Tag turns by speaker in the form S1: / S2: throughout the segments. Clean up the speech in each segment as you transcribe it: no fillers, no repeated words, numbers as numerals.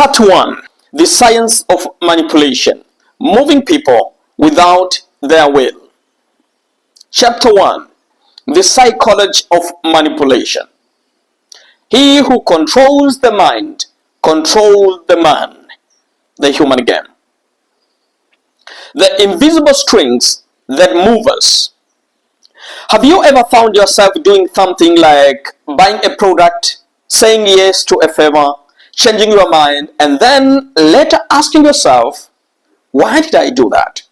S1: Part 1. The Science of Manipulation. Moving people without their will. Chapter 1. The Psychology of Manipulation. He who controls the mind controls the man, the human game. The invisible strings that move us. Have you ever found yourself doing something like buying a product, saying yes to a favor, changing your mind, and then later asking yourself, why did I do that?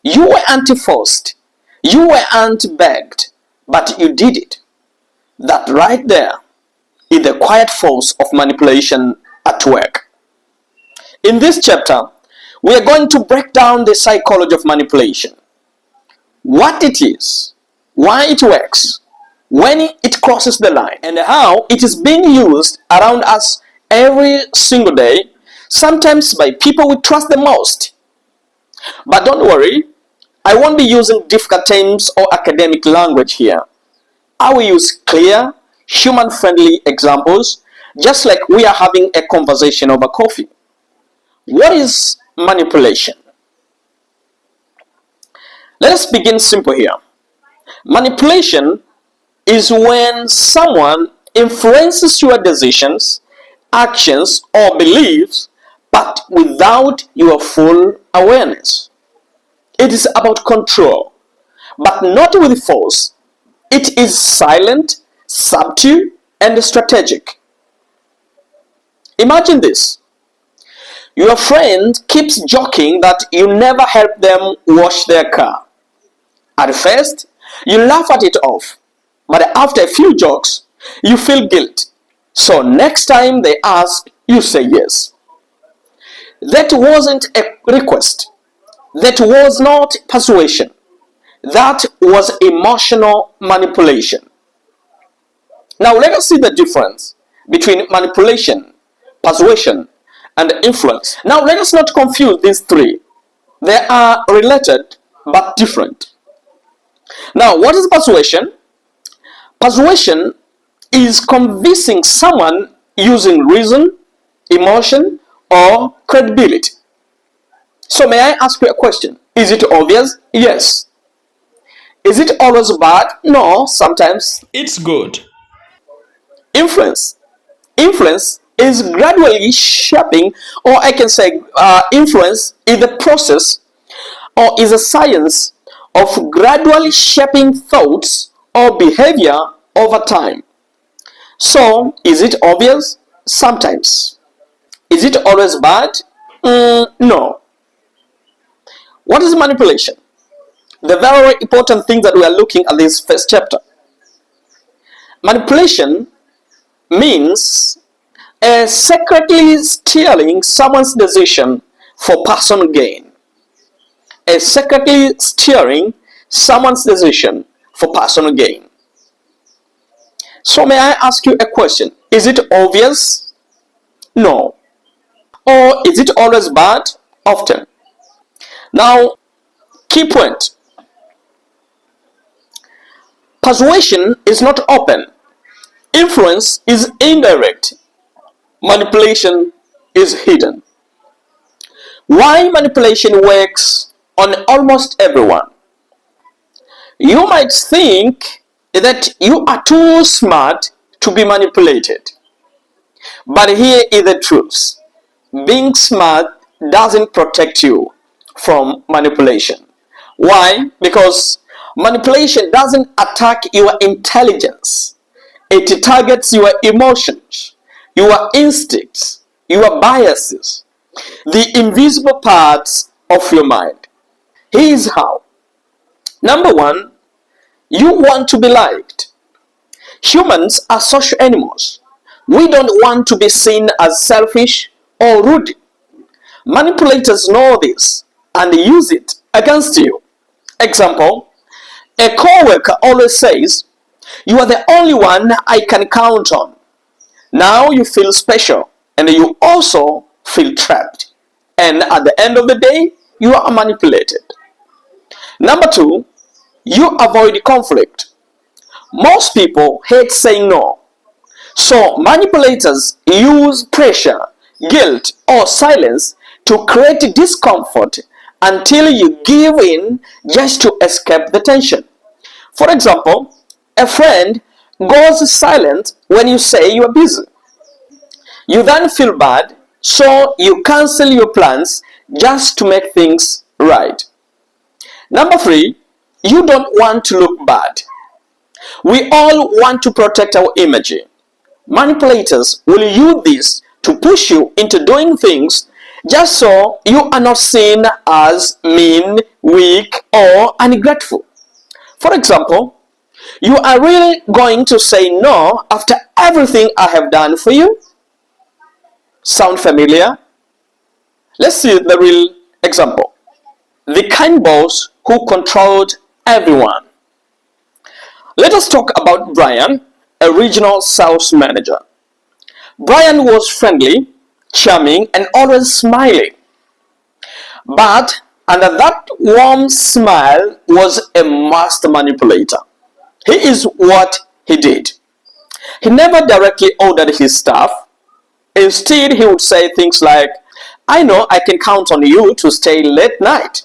S1: You weren't forced, you weren't begged, but you did it. That right there is the quiet force of manipulation at work. In this chapter, we are going to break down the psychology of manipulation. What it is, why it works, when it crosses the line, and how it is being used around us every single day, sometimes by people we trust the most. But don't worry, I won't be using difficult terms or academic language here. I will use clear, human-friendly examples, just like we are having a conversation over coffee. What is manipulation? Let us begin simple here. Manipulation is when someone influences your decisions, actions, or beliefs, but without your full awareness. It is about control, but not with force. It is silent, subtle, and strategic. Imagine this. Your friend keeps joking that you never help them wash their car. At first, you laugh at it off, but after a few jokes, you feel guilt. So next time they ask, you say yes. That wasn't a request. That was not persuasion. That was emotional manipulation. Now let us see the difference between manipulation, persuasion, and influence. Now let us not confuse these three. They are related but different. Now, what is persuasion? Persuasion is convincing someone using reason, emotion, or credibility. So may I ask you a question? Is it obvious? Yes. Is it always bad? No, sometimes it's good. Influence. Influence is gradually shaping, or I can say influence is the process or is a science of gradually shaping thoughts or behavior over time. So, is it obvious? Sometimes. Is it always bad? No. What is manipulation? The very important thing that we are looking at this first chapter. Manipulation means secretly steering someone's decision for personal gain. Secretly steering someone's decision for personal gain. So may I ask you a question? Is it obvious? No. Or is it always bad? Often. Now, key point. Persuasion is not open. Influence is indirect. Manipulation is hidden. Why manipulation works on almost everyone? You might think that you are too smart to be manipulated. But here is the truth. Being smart doesn't protect you from manipulation. Why? Because manipulation doesn't attack your intelligence. It targets your emotions, your instincts, your biases, the invisible parts of your mind. Here's how. Number one, you want to be liked. Humans are social animals. We don't want to be seen as selfish or rude. Manipulators know this and use it against you. Example, a co-worker always says, "You are the only one I can count on." Now you feel special and you also feel trapped. And at the end of the day, you are manipulated. Number two, you avoid conflict. Most people hate saying no. So manipulators use pressure, guilt, or silence to create discomfort until you give in just to escape the tension. For example, a friend goes silent when you say you are busy. You then feel bad, so you cancel your plans just to make things right. Number three, you don't want to look bad. We all want to protect our image. Manipulators will use this to push you into doing things just so you are not seen as mean, weak, or ungrateful. For example, you are really going to say no after everything I have done for you? Sound familiar? Let's see the real example. The kind boss who controlled everyone. Let us talk about Brian, a regional sales manager. Brian was friendly, charming, and always smiling. But under that warm smile was a master manipulator. Here is what he did. He never directly ordered his staff. Instead, he would say things like, I know I can count on you to stay late night.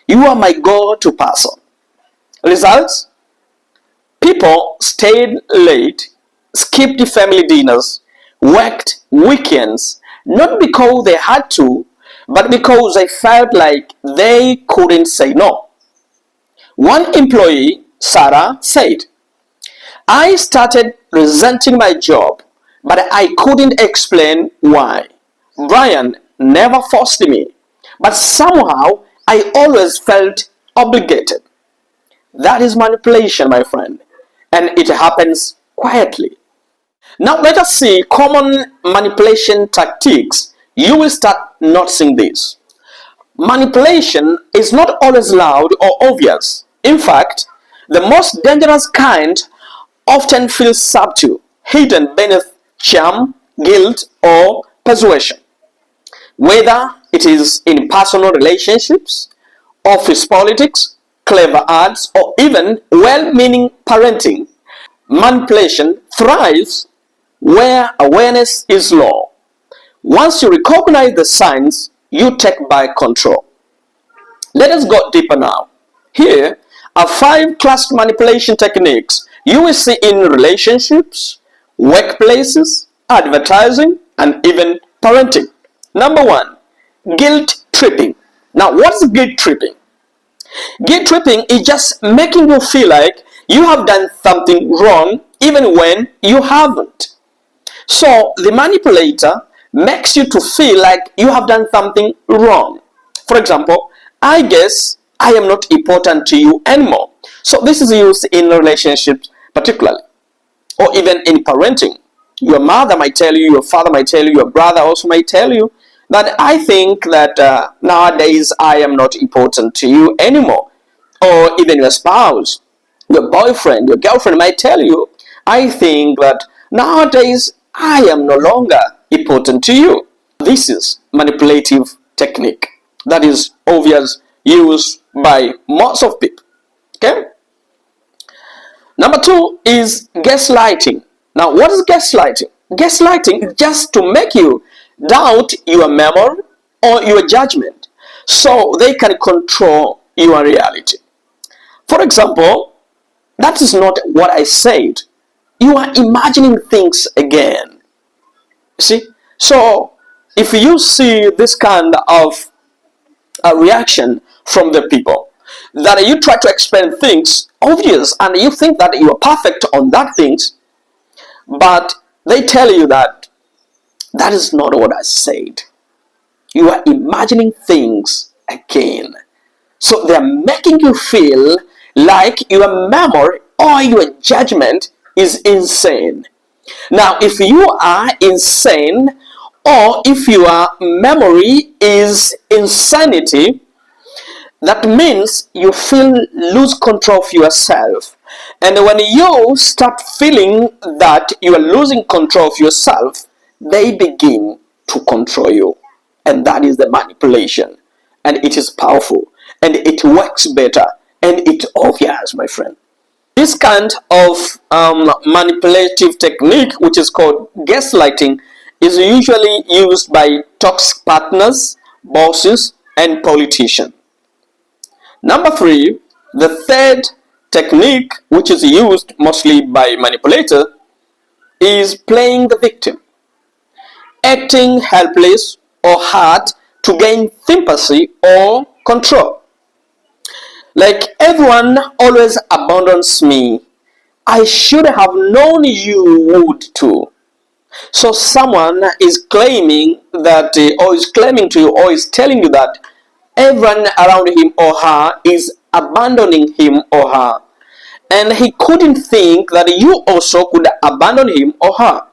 S1: You are my go-to person. Results? People stayed late, skipped family dinners, worked weekends, not because they had to, but because they felt like they couldn't say no. One employee, Sarah, said, I started resenting my job, but I couldn't explain why. Brian never forced me, but somehow I always felt obligated. That is manipulation, my friend, and it happens quietly. Now let us see common manipulation tactics. You will start noticing this. Manipulation is not always loud or obvious. In fact, the most dangerous kind often feels subtle, hidden beneath charm, guilt, or persuasion. Whether it is in personal relationships, office politics, clever ads, or even well-meaning parenting, manipulation thrives where awareness is low. Once you recognize the signs, you take back control. Let us go deeper now. Here are 5 classic manipulation techniques you will see in relationships, workplaces, advertising, and even parenting. Number 1, guilt tripping. Now, what is guilt tripping? Guilt tripping is just making you feel like you have done something wrong even when you haven't. So the manipulator makes you to feel like you have done something wrong. For example, I guess I am not important to you anymore. So this is used in relationships particularly, or even in parenting. Your mother might tell you, your father might tell you, your brother also might tell you that I think that nowadays I am not important to you anymore. Or even your spouse, your boyfriend, your girlfriend might tell you, I think that nowadays I am no longer important to you. This is manipulative technique that is obvious, used by most of people. Okay. Number 2 is gaslighting. Now, what is gaslighting? Gaslighting is just to make you doubt your memory or your judgment so they can control your reality. For example, that is not what I said. You are imagining things again. See? So, if you see this kind of a reaction from the people, that you try to explain things obvious and you think that you are perfect on that things, but they tell you that that is not what I said. You are imagining things again. So they are making you feel like your memory or your judgment is insane. Now, if you are insane or if your memory is insanity, that means you lose control of yourself. And when you start feeling that you are losing control of yourself, they begin to control you. And that is the manipulation. And it is powerful. And it works better. And it's obvious, my friend. This kind of manipulative technique, which is called gaslighting, is usually used by toxic partners, bosses, and politicians. Number three, the third technique, which is used mostly by manipulators, is playing the victim, acting helpless or hurt to gain sympathy or control. Like, everyone always abandons me. I should have known you would too. So someone is claiming that, or is claiming to you, or is telling you that everyone around him or her is abandoning him or her, and he couldn't think that you also could abandon him or her.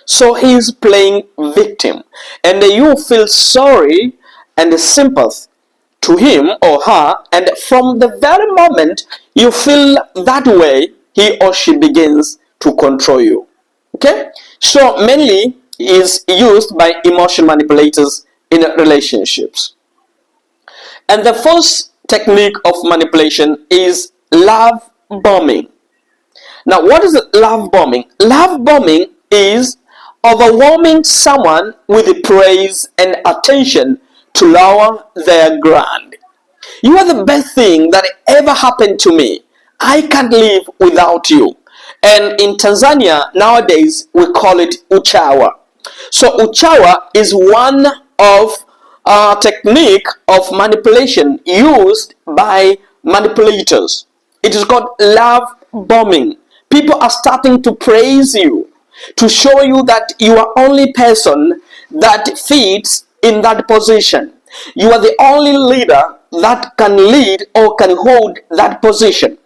S1: So he is playing victim, and you feel sorry and sympathy to him or her, and from the very moment you feel that way, he or she begins to control you. Okay, so mainly is used by emotion manipulators in relationships. And the first technique of manipulation is love bombing. Now, what is love bombing? Love bombing is overwhelming someone with praise and attention to lower their ground. You are the best thing that ever happened to me. I can't live without you. And in Tanzania nowadays we call it uchawa. So uchawa is one of technique of manipulation used by manipulators. It is called love bombing. People are starting to praise you, to show you that you are only person that fits in that position. You are the only leader that can lead or can hold that position.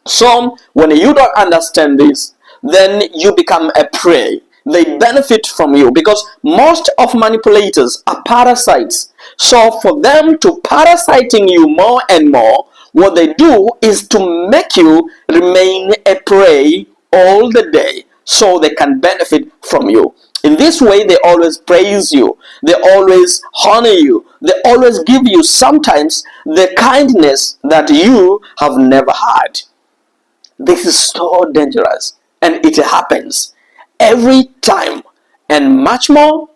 S1: So when you don't understand this, then you become a prey. They benefit from you because most of manipulators are parasites. So for them to parasiting you more and more, what they do is to make you remain a prey all the day so they can benefit from you. In this way, they always praise you, they always honor you, they always give you sometimes the kindness that you have never had. This is so dangerous, and it happens every time, and much more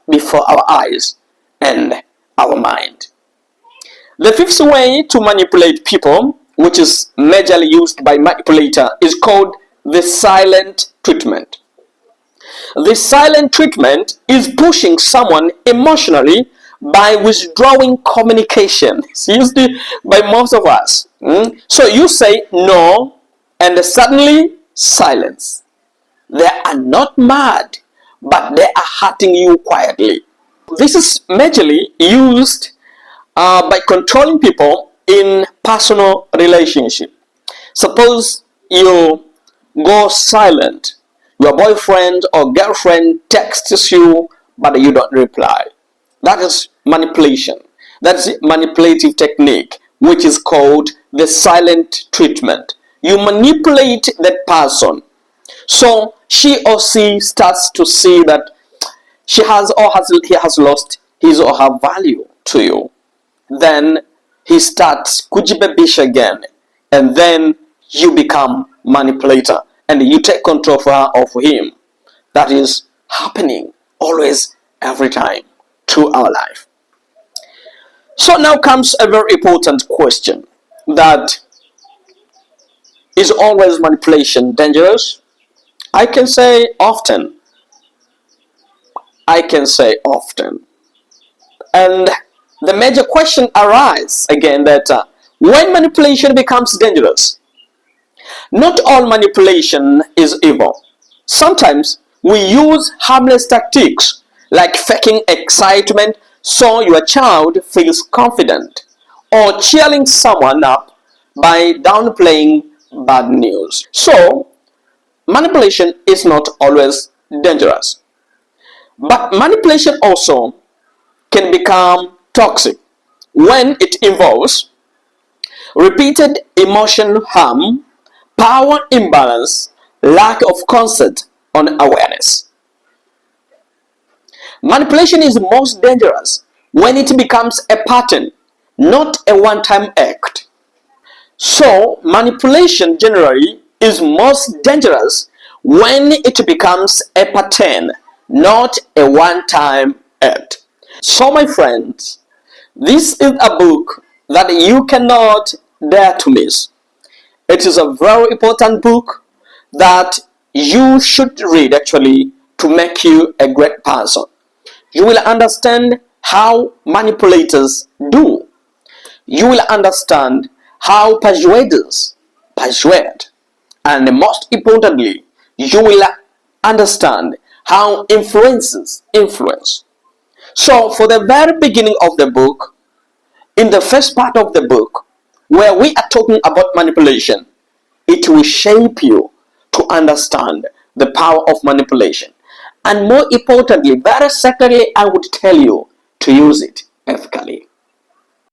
S1: before our eyes and our mind. The fifth way to manipulate people, which is majorly used by manipulator, is called the silent treatment. The silent treatment is pushing someone emotionally by withdrawing communication. It's used by most of us. So you say no, and suddenly silence. They are not mad, but they are hurting you quietly. This is majorly used by controlling people in personal relationship. Suppose you go silent. Your boyfriend or girlfriend texts you, but you don't reply. That is manipulation. That's a manipulative technique, which is called the silent treatment. You manipulate that person, so she or she starts to see that he has lost his or her value to you. Then he starts kujibebish again, and then you become manipulator, and you take control of her or for him. That is happening always, every time through our life. So now comes a very important question: that is always manipulation dangerous? I can say often. I can say often. And the major question arises again that when manipulation becomes dangerous. Not all manipulation is evil. Sometimes we use harmless tactics like faking excitement so your child feels confident, or cheering someone up by downplaying bad news. So manipulation is not always dangerous, but manipulation also can become toxic when it involves repeated emotional harm, power imbalance, lack of consent or awareness. Manipulation is most dangerous when it becomes a pattern, not a one-time act. So manipulation generally is most dangerous when it becomes a pattern, not a one-time act. So my friends, this is a book that you cannot dare to miss. It is a very important book that you should read actually to make you a great person. You will understand how manipulators do. You will understand how persuaders persuade. And most importantly, you will understand how influencers influence. So for the very beginning of the book, in the first part of the book, where we are talking about manipulation, it will shape you to understand the power of manipulation. And more importantly, very secondly, I would tell you to use it ethically.